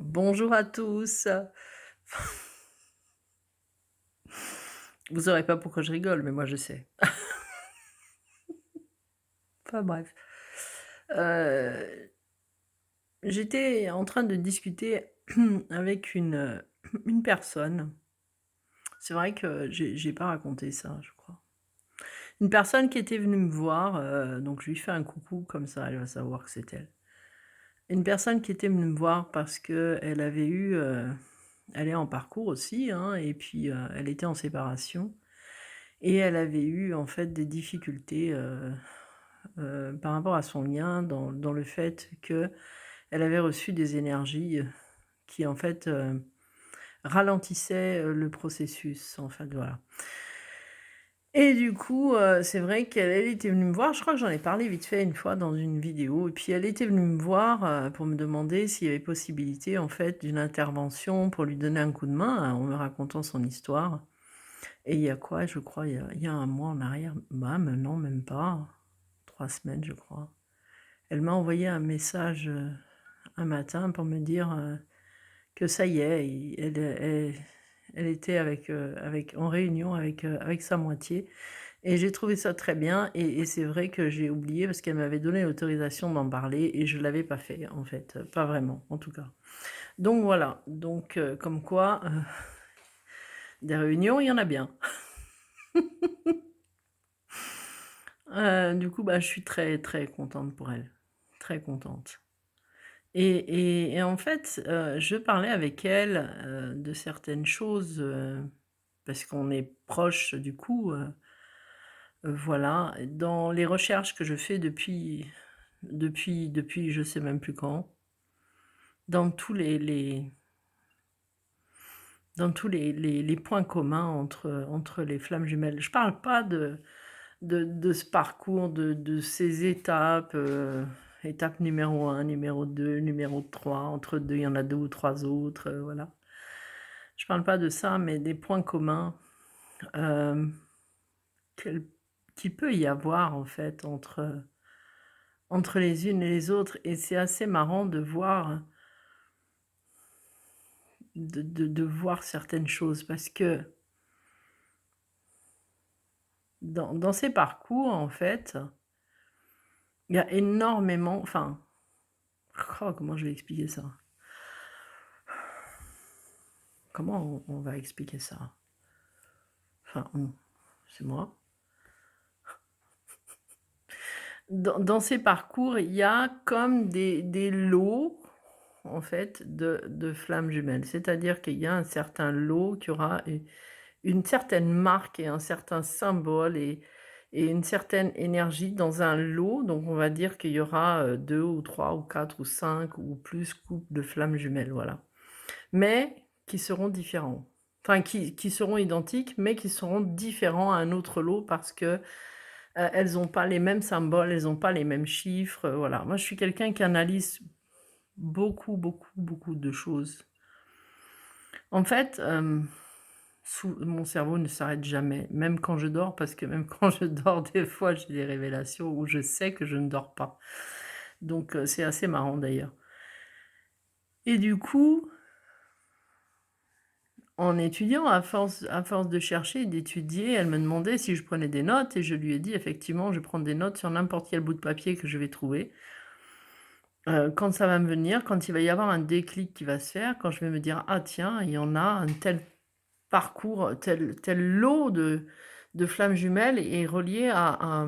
Bonjour à tous. Vous saurez pas pourquoi je rigole, mais moi je sais. Enfin bref. Heu, J'étais en train de discuter avec une personne. C'est vrai que j'ai pas raconté ça, je crois. Une personne qui était venue me voir, donc je lui fais un coucou comme ça, elle va savoir que c'est elle. Une personne qui était venue me voir parce qu'elle avait eu, elle est en parcours aussi, hein, et puis, elle était en séparation et elle avait eu en fait des difficultés, par rapport à son lien dans le fait qu'elle avait reçu des énergies, qui en fait, ralentissaient, le processus en fait, voilà. Et du coup, c'est vrai qu'elle était venue me voir, je crois que j'en ai parlé vite fait une fois dans une vidéo et puis elle était venue me voir, pour me demander s'il y avait possibilité en fait d'une intervention pour lui donner un coup de main, en me racontant son histoire. Et il y a quoi? Je crois il y a 1 mois en arrière, bah, non même pas, 3 semaines je crois. Elle m'a envoyé un message, un matin pour me dire, que ça y est, elle était avec en réunion avec sa moitié et j'ai trouvé ça très bien et c'est vrai que j'ai oublié parce qu'elle m'avait donné l'autorisation d'en parler et je l'avais pas fait en fait, pas vraiment en tout cas. Donc voilà, donc comme quoi, des réunions, il y en a bien. Du coup, bah, je suis très, très contente pour elle, très contente. Et en fait, je parlais avec elle, de certaines choses, parce qu'on est proches du coup, voilà. Dans les recherches que je fais depuis je sais même plus quand, dans tous les points communs entre les flammes jumelles. Je parle pas de ce parcours, de ces étapes, étape numéro un, numéro 2, numéro 3. Entre 2 il y en a 2 ou 3 autres, voilà. Je parle pas de ça, mais des points communs, hem, quel qu'il peut y avoir en fait entre les unes et les autres et c'est assez marrant de voir de voir certaines choses parce que dans ces parcours en fait, il y a énormément enfin, comment je vais expliquer ça? Comment on va expliquer ça? Enfin on, c'est moi. Dans ces parcours, il y a comme des lots, en fait, de flammes jumelles. C'est-à-dire qu'il y a un certain lot qui aura une certaine marque et un certain symbole et une certaine énergie dans un lot. Donc on va dire qu'il y aura, 2 ou 3 ou 4 ou 5 ou plus couples de flammes jumelles, voilà. Mais qui seront différents. Enfin qui seront identiques, mais qui seront différents à un autre lot parce que elles ont pas les mêmes symboles, elles ont pas les mêmes chiffres, voilà. Moi, je suis quelqu'un qui analyse beaucoup, beaucoup, beaucoup de choses. En fait, sous mon cerveau ne s'arrête jamais, même quand je dors, parce que même quand je dors, des fois, j'ai des révélations où je sais que je ne dors pas. Donc c'est assez marrant d'ailleurs. Et du coup, en étudiant, à force de chercher et d'étudier, elle me demandait si je prenais des notes et je lui ai dit: «Effectivement, je prends des notes sur n'importe quel bout de papier que je vais trouver». Quand ça va me venir, quand il va y avoir un déclic qui va se faire, quand je vais me dire: «Ah tiens, il y en a un tel parcours, tel lot de flammes jumelles est relié à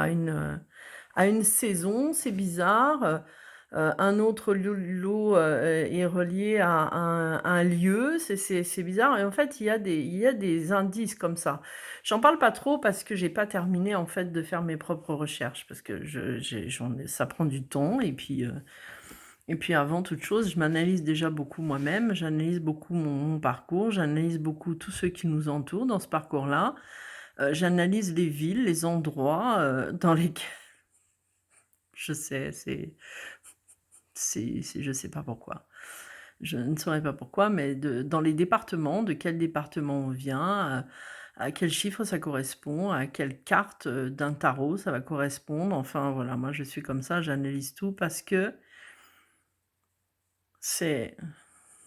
une saison, c'est bizarre, un autre lot, est relié à un lieu, c'est bizarre et en fait, il y a des indices comme ça. J'en parle pas trop parce que j'ai pas terminé, en fait, de faire mes propres recherches parce que je j'ai j'en ai ça prend du temps et puis avant toute chose, je m'analyse déjà beaucoup moi-même, j'analyse beaucoup mon parcours, j'analyse beaucoup tous ceux qui nous entourent dans ce parcours-là, j'analyse les villes, les endroits, dans lesquels je sais, c'est je sais pas pourquoi. Je ne saurais pas pourquoi, mais dans les départements, de quel département on vient, à quel chiffre ça correspond, à quelle carte, d'un tarot ça va correspondre. Enfin voilà, moi je suis comme ça, j'analyse tout parce que c'est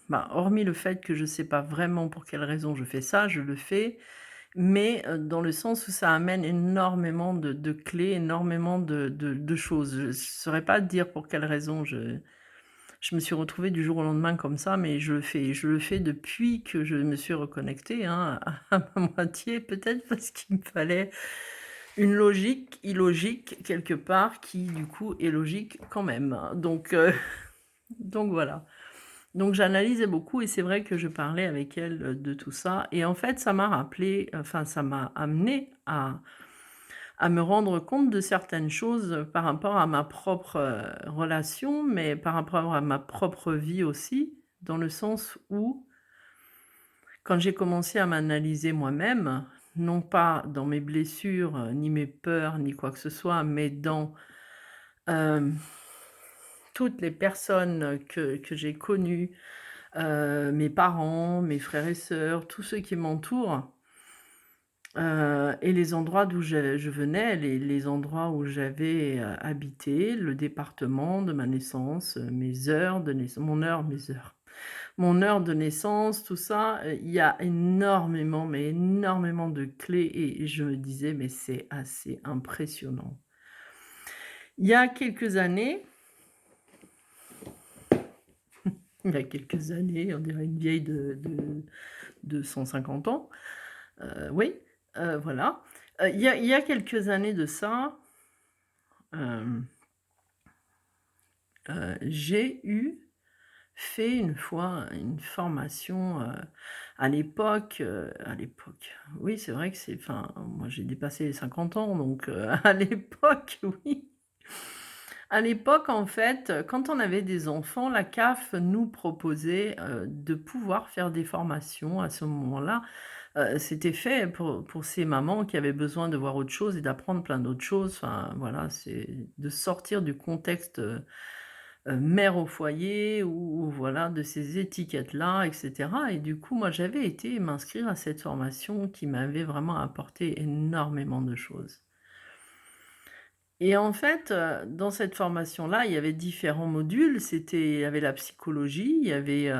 bah, hormis le fait que je sais pas vraiment pour quelle raison je fais ça, je le fais, mais dans le sens où ça amène énormément de clés, énormément de choses. Je saurais pas dire pour quelle raison je me suis retrouvée du jour au lendemain comme ça, mais je le fais. Je le fais depuis que je me suis reconnectée, hein, à ma moitié, peut-être parce qu'il me fallait une logique illogique quelque part qui, du coup, est logique quand même. Donc donc voilà. Donc j'analysais beaucoup et c'est vrai que je parlais avec elle, de tout ça et en fait, ça m'a rappelé, enfin ça m'a amené à me rendre compte de certaines choses, par rapport à ma propre, relation, mais par rapport à ma propre vie aussi, dans le sens où, quand j'ai commencé à m'analyser moi-même, non pas dans mes blessures, ni mes peurs, ni quoi que ce soit, mais dans, hem, toutes les personnes, que j'ai connues, mes parents, mes frères et sœurs, tous ceux qui m'entourent, et les endroits d'où je venais, les endroits où j'avais, habité, le département de ma naissance, mes heures de naissance mon heure de naissance, tout ça, il y a énormément, mais énormément de clés et je me disais: «Mais c'est assez impressionnant». Il y a quelques années il y a quelques années, on dirait une vieille de 150 ans, oui, voilà. Il y a quelques années de ça, hem j'ai fait une fois une formation, à l'époque, oui, c'est vrai que c'est enfin, moi j'ai dépassé les 50 ans donc à l'époque, oui. À l'époque, en fait, quand on avait des enfants, la CAF nous proposait, de pouvoir faire des formations à ce moment-là. C'était fait pour ces mamans qui avaient besoin de voir autre chose et d'apprendre plein d'autres choses. Enfin, voilà, c'est de sortir du contexte, mère au foyer ou voilà, de ces étiquettes-là et cetera et du coup, moi, j'avais été m'inscrire à cette formation qui m'avait vraiment apporté énormément de choses et en fait, dans cette formation-là, il y avait différents modules. Il y avait la psychologie, il y avait,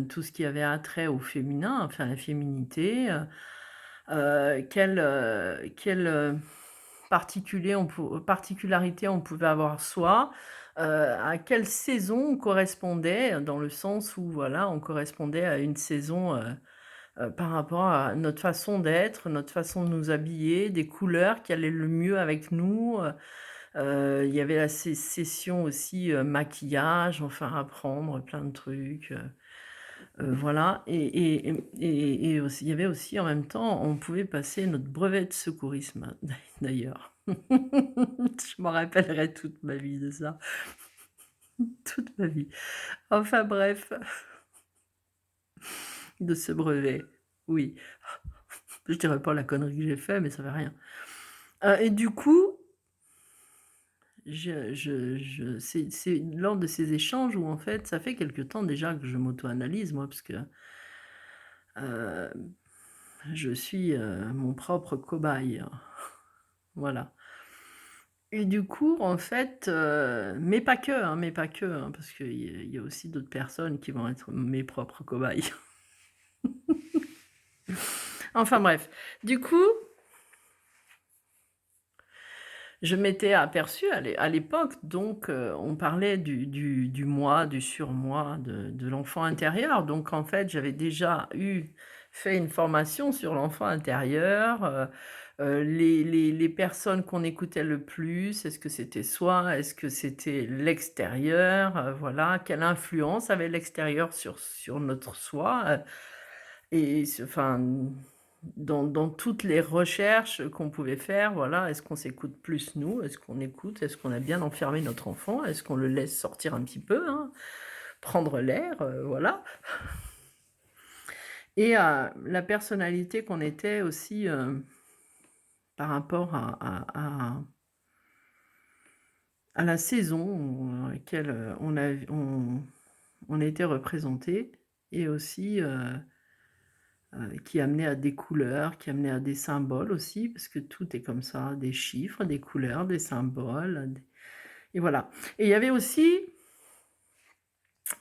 tout ce qui avait attrait au féminin, enfin, la féminité, particularité on pouvait avoir soi, à quelle saison on correspondait, dans le sens où voilà, on correspondait à une saison, par rapport à notre façon d'être, notre façon de nous habiller, des couleurs qui allaient le mieux avec nous, il y avait la session aussi, maquillage, enfin apprendre plein de trucs, voilà et aussi il y avait aussi en même temps, on pouvait passer notre brevet de secourisme d'ailleurs. Je m'en rappellerai toute ma vie de ça, toute ma vie. Enfin bref, de ce brevet, oui. Je dirais pas la connerie que j'ai fait, mais ça fait rien. Et du coup, c'est lors de ces échanges où en fait, ça fait quelque temps déjà que je m'auto-analyse moi parce que, heu, je suis, mon propre cobaye. Voilà et du coup, en fait, mais pas que, hein, parce qu'il y a aussi d'autres personnes qui vont être mes propres cobayes. Enfin bref, du coup, je m'étais aperçue à l'époque donc on parlait du moi, du surmoi, de l'enfant intérieur donc en fait, j'avais déjà fait une formation sur l'enfant intérieur, les personnes qu'on écoutait le plus, est-ce que c'était soi? Est-ce que c'était l'extérieur? Voilà, quelle influence avait l'extérieur sur notre soi? Et enfin, dans toutes les recherches qu'on pouvait faire, voilà, est-ce qu'on s'écoute plus nous? Est-ce qu'on a bien enfermé notre enfant? Est-ce qu'on le laisse sortir un petit peu, hein? Prendre l'air, voilà et la personnalité qu'on était aussi, par rapport à la saison à laquelle, on était représentés et aussi, qui amenait à des couleurs, qui amenait à des symboles aussi, parce que tout est comme ça, des chiffres, des couleurs, des symboles, des et voilà. Et il y avait aussi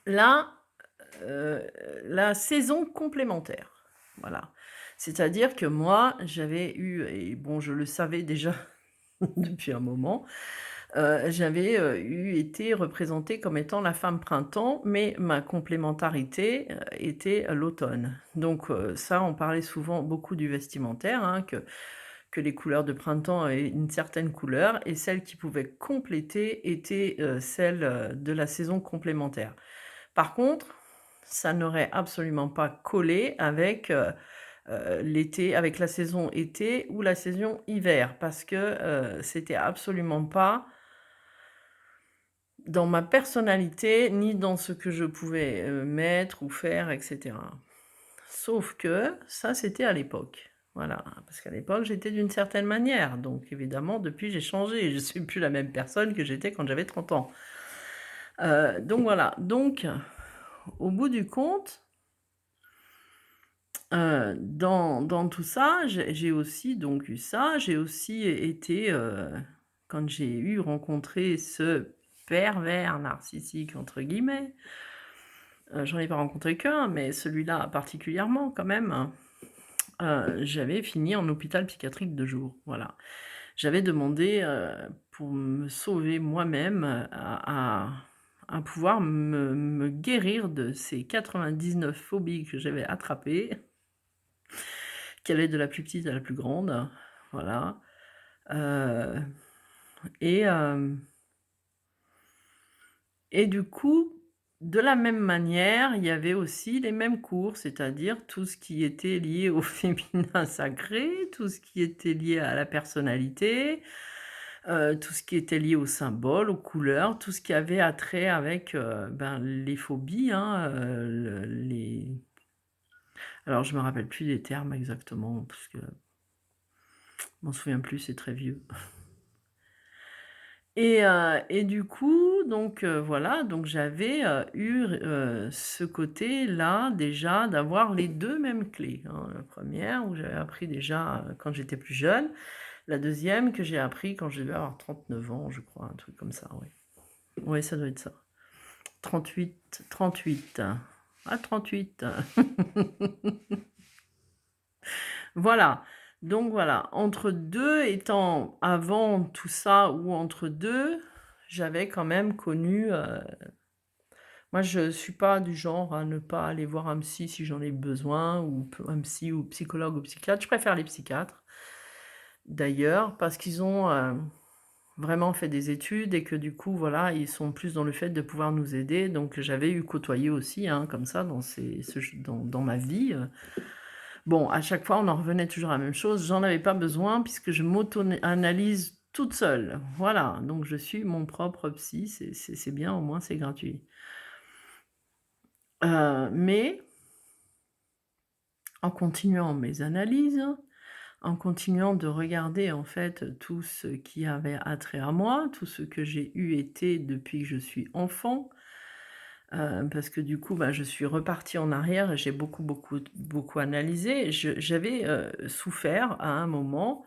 Là, heu, la saison complémentaire, voilà. C'est-à-dire que moi, j'avais eu et bon, je le savais déjà depuis un moment, j'avais, été représentée comme étant la femme printemps, mais ma complémentarité, était l'automne. Donc ça, on parlait souvent beaucoup du vestimentaire, hein, que les couleurs de printemps avaient une certaine couleur et celles qui pouvaient compléter étaient, celles, de la saison complémentaire. Par contre, ça n'aurait absolument pas collé avec, l'été avec la saison été ou la saison hiver parce que, c'était absolument pas dans ma personnalité, ni dans ce que je pouvais, mettre ou faire et cetera. Sauf que ça, c'était à l'époque. Voilà, parce qu'à l'époque, j'étais d'une certaine manière, donc évidemment, depuis, j'ai changé. Je suis plus la même personne que j'étais quand j'avais 30 ans. Donc voilà, donc au bout du compte, dans tout ça, j'ai aussi donc eu ça. J'ai aussi été, quand j'ai rencontré ce «pervers narcissique» entre guillemets, j'en ai pas rencontré qu'un, mais celui-là particulièrement quand même, j'avais fini en hôpital psychiatrique de jour, voilà. J'avais demandé, pour me sauver moi-même, à pouvoir me guérir de ces 99 phobies que j'avais attrapées, qui allaient de la plus petite à la plus grande, voilà, heu et hem et du coup, de la même manière, il y avait aussi les mêmes cours, c'est-à-dire tout ce qui était lié au féminin sacré, tout ce qui était lié à la personnalité, tout ce qui était lié aux symboles, aux couleurs, tout ce qui avait attrait avec, ben, les phobies, hein, le les alors je me rappelle plus des termes exactement parce que je m'en souviens plus, c'est très vieux. Et du coup, donc voilà, donc j'avais, eu ce côté-là déjà d'avoir les 2 mêmes clés, hein. La première où j'avais appris déjà, quand j'étais plus jeune. La deuxième que j'ai appris quand je devais avoir 39 ans, je crois, un truc comme ça, ouais. Ouais, ça doit être ça. 38. Ah 38. Voilà, donc voilà, entre 2 étant avant tout ça ou entre 2, j'avais quand même connu, moi je suis pas du genre à ne pas aller voir un psy si j'en ai besoin ou un psy ou psychologue ou psychiatre. Je préfère les psychiatres d'ailleurs parce qu'ils ont, vraiment fait des études et que du coup, voilà, ils sont plus dans le fait de pouvoir nous aider. Donc j'avais eu côtoyé aussi, hein, comme ça dans ces ce j dans ma vie, bon, à chaque fois, on en revenait toujours à la même chose. J'en avais pas besoin puisque je m'auto analyse toute seule. Voilà, donc je suis mon propre psy, c'est bien, au moins c'est gratuit. Mais en continuant mes analyses, en continuant de regarder en fait tout ce qui avait attrait à moi, tout ce que j'ai été depuis que je suis enfant, parce que du coup, bah, je suis repartie en arrière et j'ai beaucoup, beaucoup, beaucoup analysé. J'avais, souffert à un moment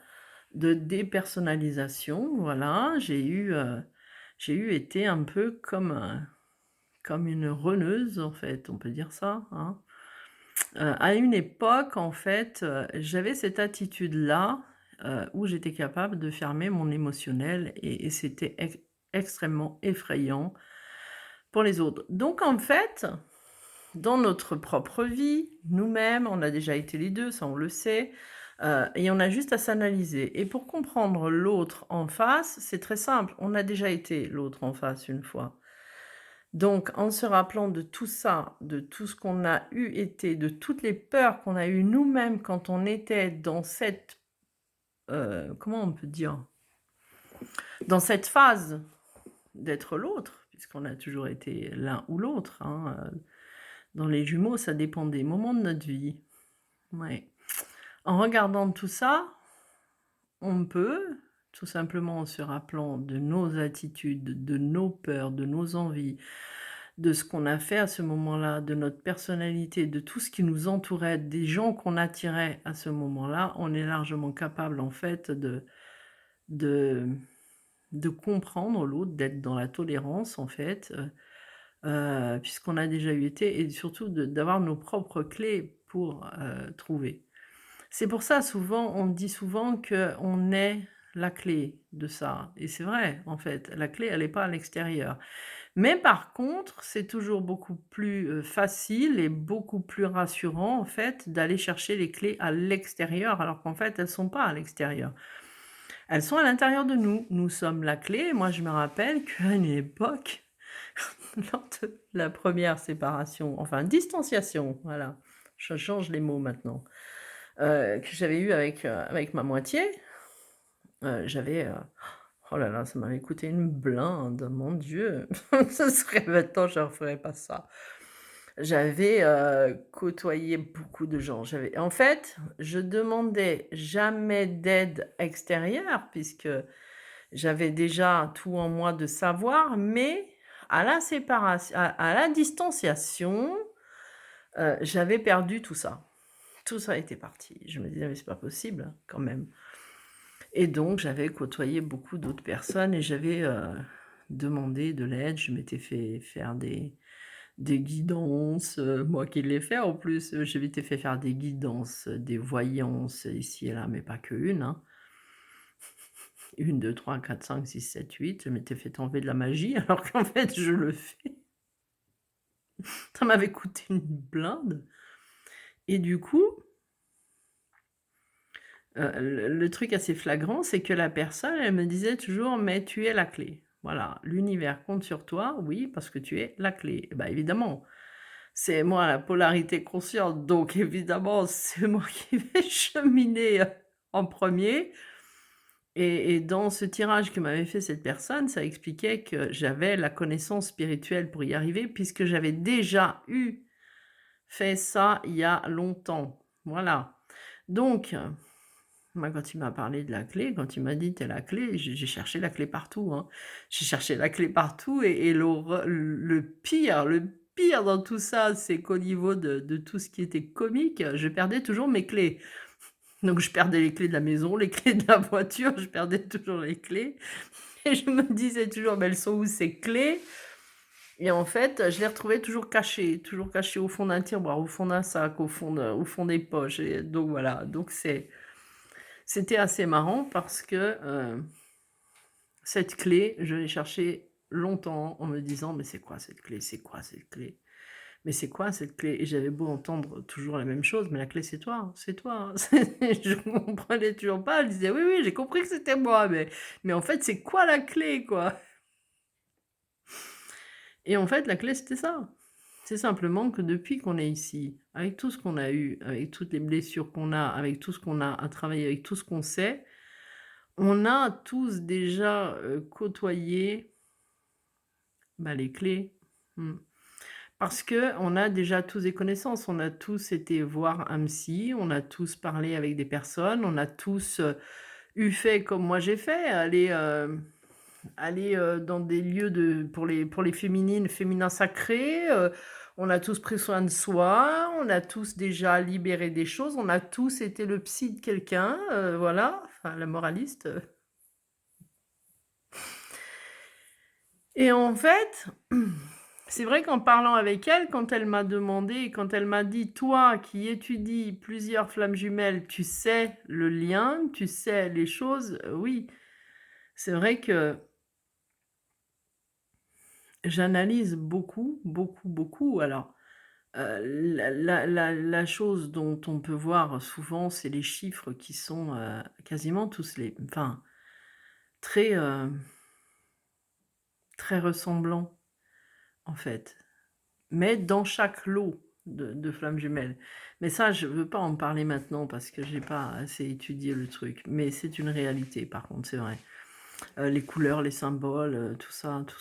de dépersonnalisation, voilà. J'ai été un peu comme une reneuse, en fait, on peut dire ça, hein. À une époque, en fait, j'avais cette attitude-là, où j'étais capable de fermer mon émotionnel et c'était extrêmement effrayant pour les autres. Donc en fait, dans notre propre vie, nous-mêmes, on a déjà été les 2, ça on le sait, et on a juste à s'analyser et pour comprendre l'autre en face, c'est très simple, on a déjà été l'autre en face une fois. Donc en se rappelant de tout ça, de tout ce qu'on a été, de toutes les peurs qu'on a eues nous-mêmes quand on était dans cette, comment on peut dire? Dans cette phase d'être l'autre, puisqu'on a toujours été l'un ou l'autre, hein, dans les jumeaux, ça dépend des moments de notre vie. Ouais. En regardant tout ça, on peut, tout simplement en se rappelant de nos attitudes, de nos peurs, de nos envies, de ce qu'on a fait à ce moment-là, de notre personnalité, de tout ce qui nous entourait, des gens qu'on attirait à ce moment-là, on est largement capable en fait de de comprendre l'autre, d'être dans la tolérance en fait, puisqu'on a déjà eu été et surtout d'avoir nos propres clés pour, trouver. C'est pour ça souvent, on dit souvent qu'on est la clé de ça et c'est vrai en fait, la clé elle est pas à l'extérieur. Mais par contre, c'est toujours beaucoup plus, facile et beaucoup plus rassurant en fait d'aller chercher les clés à l'extérieur alors qu'en fait elles sont pas à l'extérieur. Elles sont à l'intérieur de nous. Nous sommes la clé. Moi je me rappelle qu'à une époque, lors de la première séparation, enfin distanciation, voilà, je change les mots maintenant, que j'avais eue avec ma moitié, j'avais, oh là là, ça m'avait coûté une blinde, mon Dieu! Ce serait maintenant, je ne referais pas ça. J'avais, côtoyé beaucoup de gens. J'avais en fait, je demandais jamais d'aide extérieure puisque j'avais déjà tout en moi de savoir, mais à la distanciation, j'avais perdu tout ça. Tout ça était parti. Je me disais: «Mais c'est pas possible quand même». Et donc j'avais côtoyé beaucoup d'autres personnes et j'avais, demandé de l'aide. Je m'étais fait faire des guidances, moi qui l'ai fait en plus, je m'étais fait faire des guidances, des voyances ici et là, mais pas qu'1, hein. 1, 2, 3, 4, 5, 6, 7, 8. Je m'étais fait enlever de la magie alors qu'en fait je le fais. Ça m'avait coûté une blinde et du coup, le truc assez flagrant, c'est que la personne, elle me disait toujours: «Mais tu es la clé. Voilà, l'univers compte sur toi, oui, parce que tu es la clé». Bah, évidemment, c'est moi la polarité consciente, donc évidemment, c'est moi qui vais cheminer, en premier. Et dans ce tirage que m'avait fait cette personne, ça expliquait que j'avais la connaissance spirituelle pour y arriver puisque j'avais déjà fait ça il y a longtemps. Voilà. Donc, moi quand il m'a parlé de la clé, quand il m'a dit: «Tu es la clé», j'ai cherché la clé partout, hein. J'ai cherché la clé partout et le pire dans tout ça, c'est qu'au niveau de tout ce qui était comique, je perdais toujours mes clés. Donc je perdais les clés de la maison, les clés de la voiture, je perdais toujours les clés et je me disais toujours: «Mais elles sont où ces clés?» Et en fait, je les retrouvais toujours cachées au fond d'un tiroir, au fond d'un sac, au fond des poches et donc voilà, donc c'était assez marrant parce que, cette clé, je l'ai cherchée longtemps en me disant: «Mais c'est quoi cette clé? C'est quoi cette clé? Mais c'est quoi cette clé?» Et j'avais beau entendre toujours la même chose: «Mais la clé c'est toi, hein, c'est toi, hein». Je comprenais toujours pas, je disais: «Oui, oui, j'ai compris que c'était moi, mais en fait, c'est quoi la clé, quoi?» Et en fait, la clé, c'était ça. C'est simplement que depuis qu'on est ici, avec tout ce qu'on a eu, avec toutes les blessures qu'on a, avec tout ce qu'on a à travailler, avec tout ce qu'on sait, on a tous déjà, côtoyé, bah, les clés. Mmh. Parce qu'on a déjà tous des connaissances. On a tous été voir un psy, on a tous parlé avec des personnes, on a tous, eu fait comme moi j'ai fait, aller, dans des lieux pour les féminines, féminins sacrés, on a tous pris soin de soi, on a tous déjà libéré des choses, on a tous été le psy de quelqu'un, voilà, enfin la moraliste, et en fait, c'est vrai qu'en parlant avec elle, quand elle m'a demandé, quand elle m'a dit: «Toi qui étudies plusieurs flammes jumelles, tu sais le lien, tu sais les choses», oui, c'est vrai que j'analyse beaucoup, beaucoup, beaucoup. Alors, la chose dont on peut voir souvent, c'est les chiffres qui sont, quasiment tous enfin, très, très ressemblants, en fait. Mais dans chaque lot de flammes jumelles. Mais ça, je veux pas en parler maintenant parce que j'ai pas assez étudié le truc. Mais c'est une réalité par contre, c'est vrai. Les couleurs, les symboles, tout ça, tout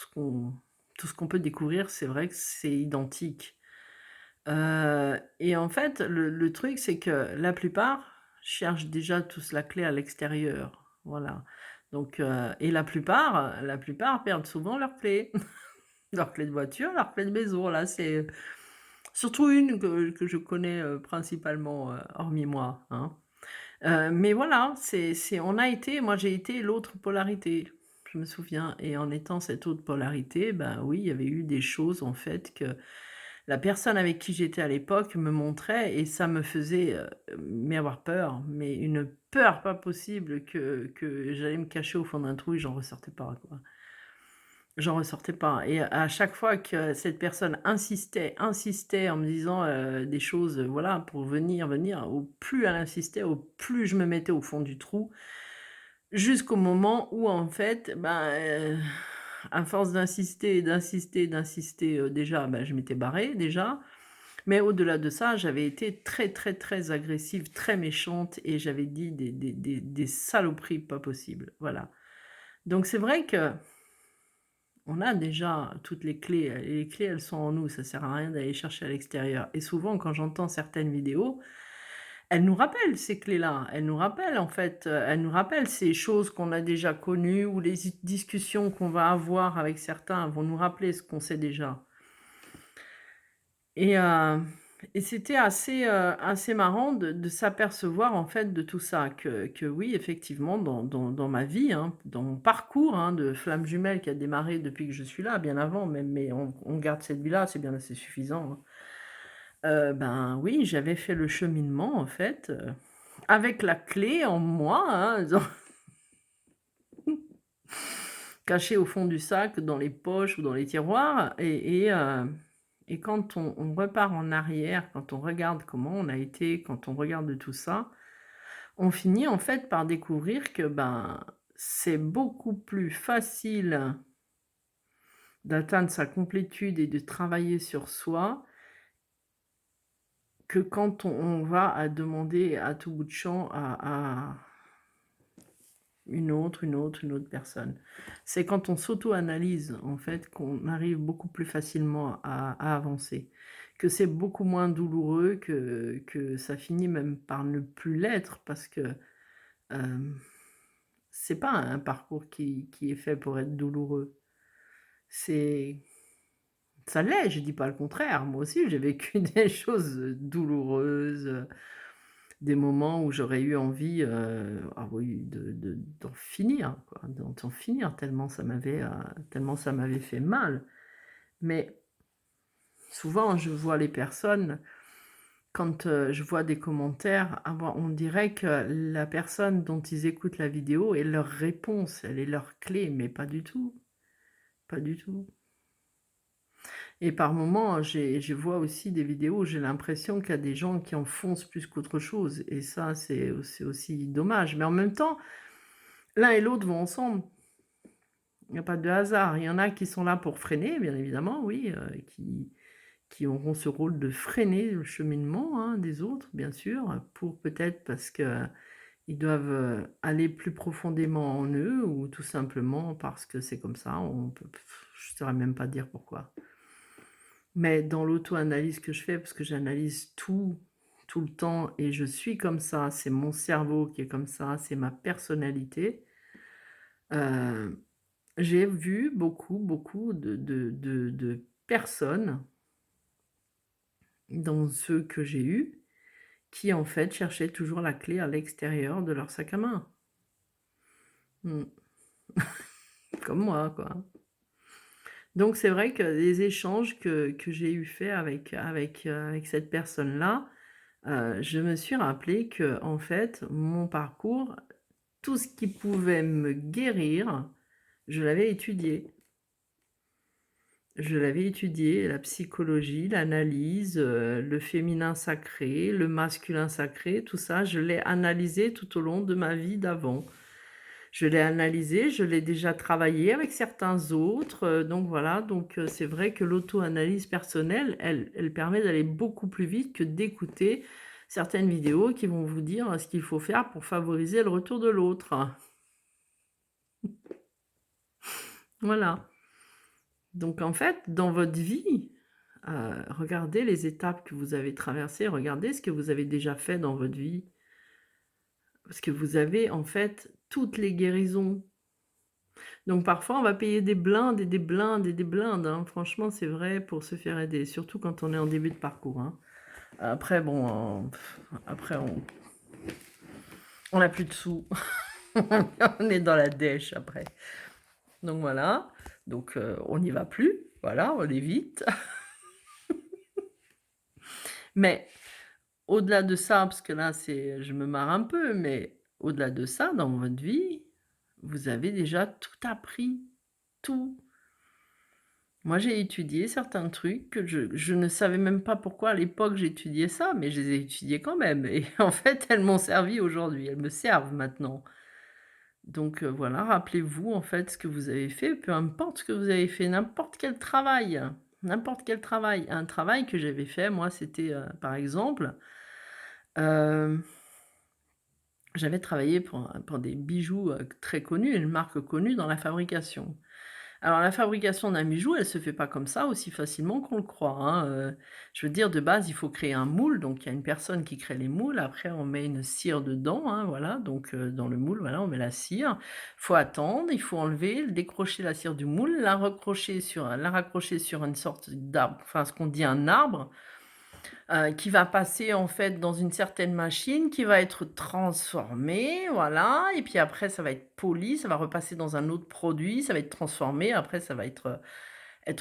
ce qu'on peut découvrir, c'est vrai que c'est identique. Et en fait, le truc, c'est que la plupart cherchent déjà tous la clé à l'extérieur, voilà. Donc et la plupart perdent souvent leurs clés. Leur clé de voiture, leur clé de maison, là, c'est surtout une que je connais, principalement, hormis moi, hein. Mais voilà, c'est on a été moi j'ai été l'autre polarité. je me souviens et en étant cette autre polarité, ben, oui, il y avait eu des choses, en fait, que la personne avec qui j'étais à l'époque me montrait et ça me faisait, mais avoir peur, mais une peur pas possible que j'allais me cacher au fond d'un trou et j'en ressortais pas, quoi. J'en ressortais pas et à chaque fois que cette personne insistait en me disant, des choses, voilà, pour venir, au plus elle insistait, au plus je me mettais au fond du trou, jusqu'au moment où en fait, ben, à force d'insister, déjà, bah, je m'étais barrée déjà, mais au-delà de ça, j'avais été très, très, très agressive, très méchante et j'avais dit des saloperies pas possibles, voilà. Donc c'est vrai que on a déjà toutes les clés, et les clés, elles sont en nous, ça sert à rien d'aller chercher à l'extérieur et souvent quand j'entends certaines vidéos, elles nous rappellent ces clés-là. Elles nous rappellent en fait, elles nous rappellent ces choses qu'on a déjà connues ou les discussions qu'on va avoir avec certains vont nous rappeler ce qu'on sait déjà. Et heu et c'était assez marrant de s'apercevoir en fait de tout ça, que oui effectivement dans ma vie, hein, dans mon parcours, hein, de flamme jumelle qui a démarré depuis que je suis là, bien avant même, mais on garde cette vie-là, c'est bien assez suffisant, hein. Ben oui, j'avais fait le cheminement en fait, avec la clé en moi, hein, cachée au fond du sac, dans les poches ou dans les tiroirs et quand on repart en arrière, quand on regarde comment on a été, quand on regarde tout ça, on finit en fait par découvrir que, ben, c'est beaucoup plus facile d'atteindre sa complétude et de travailler sur soi que quand on va à demander à tout bout de champ à une autre personne. C'est quand on s'auto-analyse, en fait, qu'on arrive beaucoup plus facilement à avancer. Que c'est beaucoup moins douloureux, que ça finit même par ne plus l'être parce que, hem, c'est pas un parcours qui est fait pour être douloureux. C'est ça l'est, je dis pas le contraire. Moi aussi, j'ai vécu des choses, douloureuses, des moments où j'aurais eu envie, ah oui, d'en finir quoi, d'en finir tellement ça m'avait fait mal. Mais souvent je vois les personnes quand, je vois des commentaires, ah bah, on dirait que la personne dont ils écoutent la vidéo est leur réponse, elle est leur clé, mais pas du tout, pas du tout. Et par moments, je vois aussi des vidéos où j'ai l'impression qu'il y a des gens qui enfoncent plus qu'autre chose et ça, c'est aussi dommage. Mais en même temps, l'un et l'autre vont ensemble. Il n'y a pas de hasard. Il y en a qui sont là pour freiner, bien évidemment, oui, qui auront ce rôle de freiner le cheminement, hein, des autres, bien sûr, pour peut-être parce qu'ils doivent, aller plus profondément en eux ou tout simplement parce que c'est comme ça, on peut je ne saurais même pas dire pourquoi. Mais dans l'auto-analyse que je fais, parce que j'analyse tout, tout le temps et je suis comme ça, c'est mon cerveau qui est comme ça, c'est ma personnalité, heu, j'ai vu beaucoup de personnes dans ceux que j'ai eus, qui en fait cherchaient toujours la clé à l'extérieur de leur sac à main. Mmh. Comme moi, quoi. Donc c'est vrai que les échanges que j'ai eu fait avec cette personne-là, je me suis rappelé que en fait, mon parcours, tout ce qui pouvait me guérir, je l'avais étudié. Je l'avais étudié, la psychologie, l'analyse, le féminin sacré, le masculin sacré, tout ça, je l'ai analysé tout au long de ma vie d'avant. Je l'ai analysé, je l'ai déjà travaillé avec certains autres, donc voilà, donc c'est vrai que l'auto-analyse personnelle, elle permet d'aller beaucoup plus vite que d'écouter certaines vidéos qui vont vous dire, ce qu'il faut faire pour favoriser le retour de l'autre. Voilà. Donc en fait, dans votre vie, regardez les étapes que vous avez traversées, regardez ce que vous avez déjà fait dans votre vie. Parce que vous avez en fait toutes les guérisons. Donc parfois, on va payer des blindes et des blindes et des blindes, hein. Franchement, c'est vrai pour se faire aider, surtout quand on est en début de parcours, hein. Après bon, après on a plus de sous. On est dans la dèche après. Donc voilà, donc on n'y va plus, voilà, on évite. Mais au-delà de ça, parce que là, c'est je me marre un peu, mais au-delà de ça, dans votre vie, vous avez déjà tout appris, tout. Moi, j'ai étudié certains trucs que je ne savais même pas pourquoi à l'époque j'étudiais ça, mais je les ai étudiés quand même et en fait, elles m'ont servi aujourd'hui, elles me servent maintenant. Donc voilà, rappelez-vous en fait ce que vous avez fait, peu importe ce que vous avez fait, n'importe quel travail, n'importe quel travail. Un travail que j'avais fait, moi, c'était, par exemple, hem, j'avais travaillé pour des bijoux, très connus, une marque connue dans la fabrication. Alors la fabrication d'un bijou, elle se fait pas comme ça aussi facilement qu'on le croit, hein, je veux dire de base, il faut créer un moule, donc il y a une personne qui crée les moules, après on met une cire dedans, hein, voilà, donc dans le moule, voilà, on met la cire. Faut attendre, il faut enlever, décrocher la cire du moule, la raccrocher sur une sorte d'arbre, enfin ce qu'on dit un arbre, qui va passer en fait dans une certaine machine, qui va être transformée, voilà et puis après ça va être poli, ça va repasser dans un autre produit, ça va être transformé, après ça va être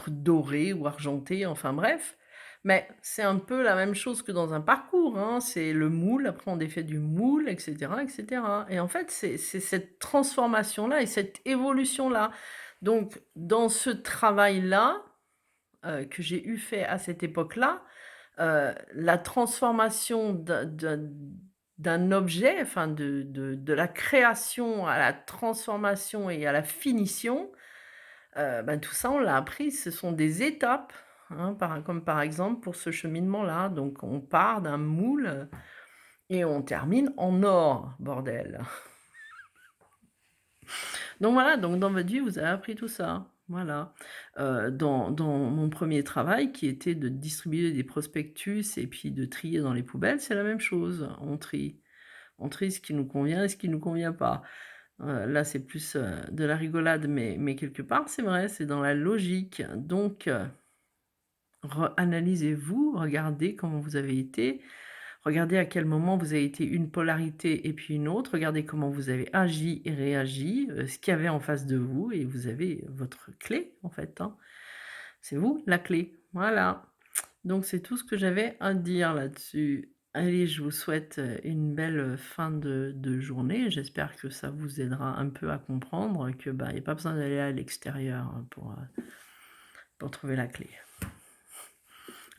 doré ou argenté, enfin bref. Mais c'est un peu la même chose que dans un parcours, hein, c'est le moule, après on défait du moule et cetera et cetera et en fait, c'est cette transformation-là et cette évolution-là. Donc dans ce travail-là, que j'ai eu fait à cette époque-là, la transformation d'un objet, enfin de la création à la transformation et à la finition, ben, tout ça on l'a appris, ce sont des étapes, hein, comme par exemple pour ce cheminement-là. Donc on part d'un moule, et on termine en or, bordel. Donc voilà, donc dans votre vie, vous avez appris tout ça, voilà. Dans mon premier travail qui était de distribuer des prospectus et puis de trier dans les poubelles, c'est la même chose. On trie. On trie ce qui nous convient et ce qui nous convient pas. Là, c'est plus, de la rigolade, mais quelque part, c'est vrai, c'est dans la logique. Donc, analysez-vous, regardez comment vous avez été, regardez à quel moment vous avez été une polarité et puis une autre, regardez comment vous avez agi et réagi, ce qu'il y avait en face de vous et vous avez votre clé, en fait, hein. C'est vous, la clé. Voilà. Donc c'est tout ce que j'avais à dire là-dessus. Allez, je vous souhaite, une belle, fin de journée. J'espère que ça vous aidera un peu à comprendre que, bah, il y a pas besoin d'aller à l'extérieur, hein, pour trouver la clé.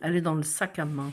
Elle est dans le sac à main.